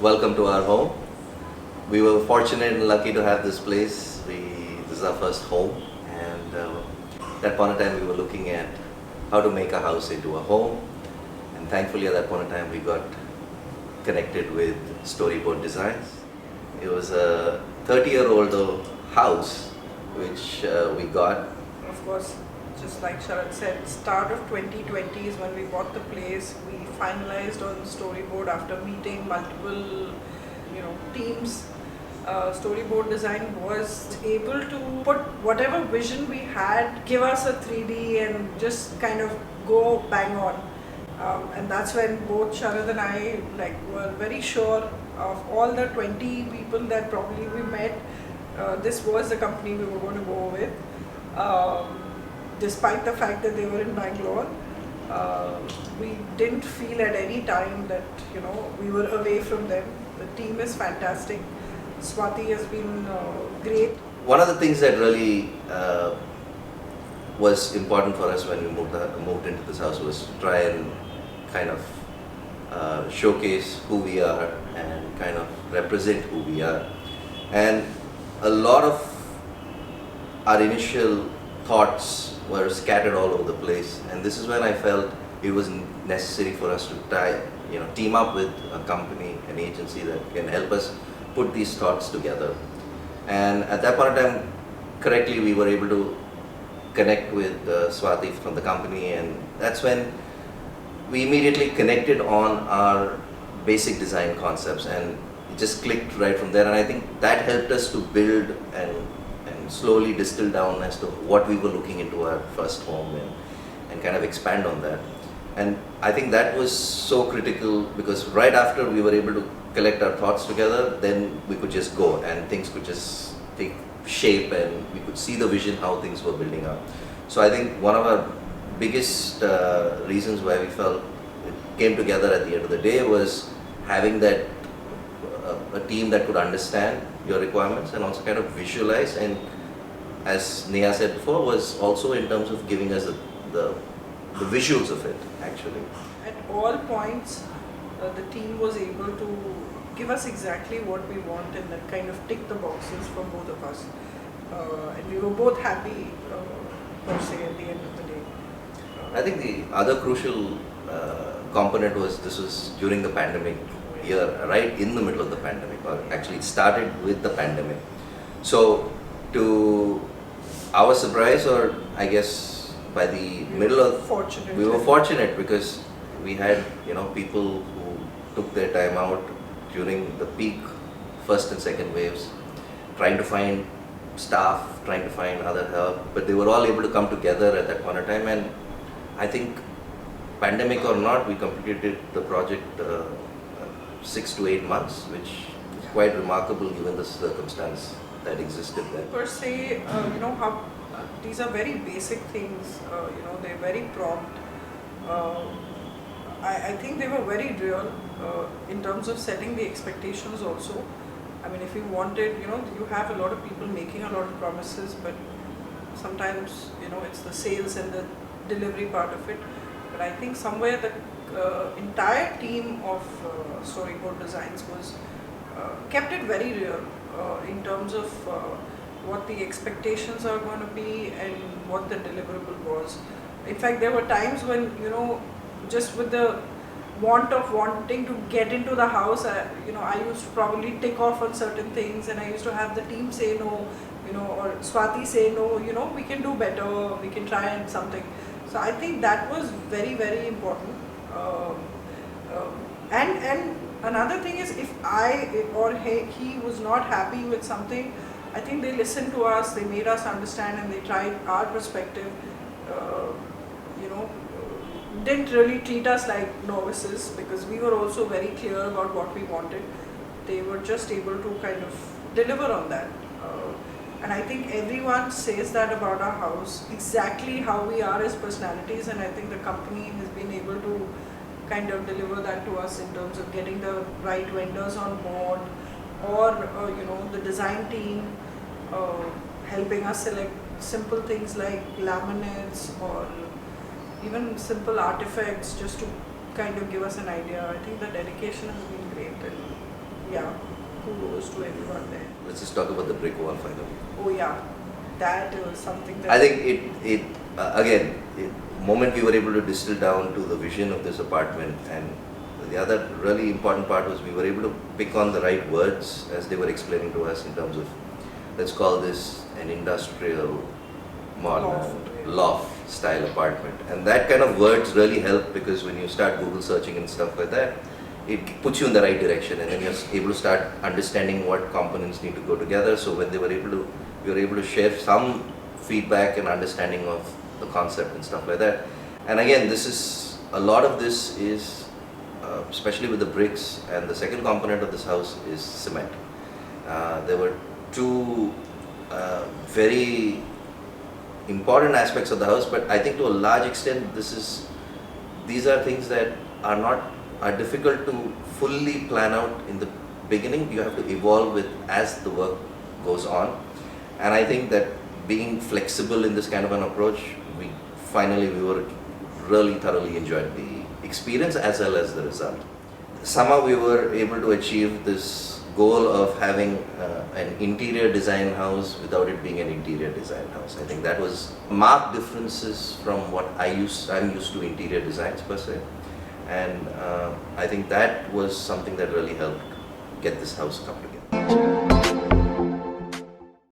welcome to our home. We were fortunate and lucky to have this place. This is our first home, and that point in time we were looking at how to make a house into a home, and thankfully at that point in time we got connected with Storyboard Designs. It was a 30-year-old house which we got. Of course, just like Sharad said, start of 2020 is when we bought the place. We finalized on storyboard after meeting multiple, teams. Storyboard Design was able to put whatever vision we had, give us a 3D and just kind of go bang on. And that's when both Sharad and I were very sure of all the 20 people that probably we met. This was the company we were going to go with. Despite the fact that they were in Bangalore, we didn't feel at any time that we were away from them. The team is fantastic. Swati has been great. One of the things that really was important for us when we moved into this house was to try and kind of showcase who we are and kind of represent who we are. And a lot of our initial thoughts were scattered all over the place, and this is when I felt it was necessary for us to team up with a company, an agency that can help us put these thoughts together. And at that point in time, correctly, we were able to connect with Swati from the company, and that's when we immediately connected on our basic design concepts, and it just clicked right from there. And I think that helped us to build and slowly distill down as to what we were looking into our first home, and kind of expand on that. And I think that was so critical, because right after we were able to collect our thoughts together, then we could just go and things could just take shape and we could see the vision how things were building up. So I think one of our biggest reasons why we felt it came together at the end of the day was having that a team that could understand your requirements and also kind of visualize, and as Neha said before, was also in terms of giving us the visuals of it actually. At all points, the team was able to give us exactly what we want and that kind of tick the boxes for both of us. And we were both happy, per se, at the end of the day. I think the other crucial component was this was during the pandemic year, right in the middle of the pandemic, or actually it started with the pandemic. So to our surprise, or I guess by the middle of, we were fortunate because we had people who took their time out during the peak first and second waves, trying to find staff, trying to find other help, but they were all able to come together at that point of time. And I think, pandemic or not, we completed the project 6 to 8 months, which is quite remarkable given the circumstance that existed there. Per se, how these are very basic things. They're very prompt. I think they were very real in terms of setting the expectations also. I mean, if you wanted, you have a lot of people making a lot of promises, but sometimes, it's the sales and the delivery part of it. But I think somewhere the entire team of Storyboard Designs was kept it very real in terms of what the expectations are going to be and what the deliverable was. In fact, there were times when, just with the want of wanting to get into the house, I used to probably tick off on certain things, and I used to have the team say no, or Swati say no, we can do better, we can try and something. So I think that was very, very important. And another thing is, if I or he was not happy with something, I think they listened to us, they made us understand, and they tried our perspective. Didn't really treat us like novices, because we were also very clear about what we wanted. They were just able to kind of deliver on that. And I think everyone says that about our house, exactly how we are as personalities, and I think the company has been able to kind of deliver that to us in terms of getting the right vendors on board, or the design team helping us select simple things like laminates or even simple artifacts just to kind of give us an idea. I think the dedication has been great, and close to everyone there. Let's just talk about the brick wall finally. Oh yeah, that is something that I think again, moment we were able to distill down to the vision of this apartment, and the other really important part was we were able to pick on the right words as they were explaining to us in terms of, let's call this an industrial modern loft style apartment, and that kind of words really help, because when you start Google searching and stuff like that, it puts you in the right direction, and then you're able to start understanding what components need to go together. So when we were able to share some feedback and understanding of the concept and stuff like that. And again, a lot of this is especially with the bricks, and the second component of this house is cement. There were two very important aspects of the house, but I think to a large extent these are things that are difficult to fully plan out in the beginning. You have to evolve with as the work goes on, and I think that being flexible in this kind of an approach, we were really thoroughly enjoyed the experience as well as the result. Somehow we were able to achieve this goal of having an interior design house without it being an interior design house. I think that was marked differences from what I'm used to interior designs per se, and I think that was something that really helped get this house come together.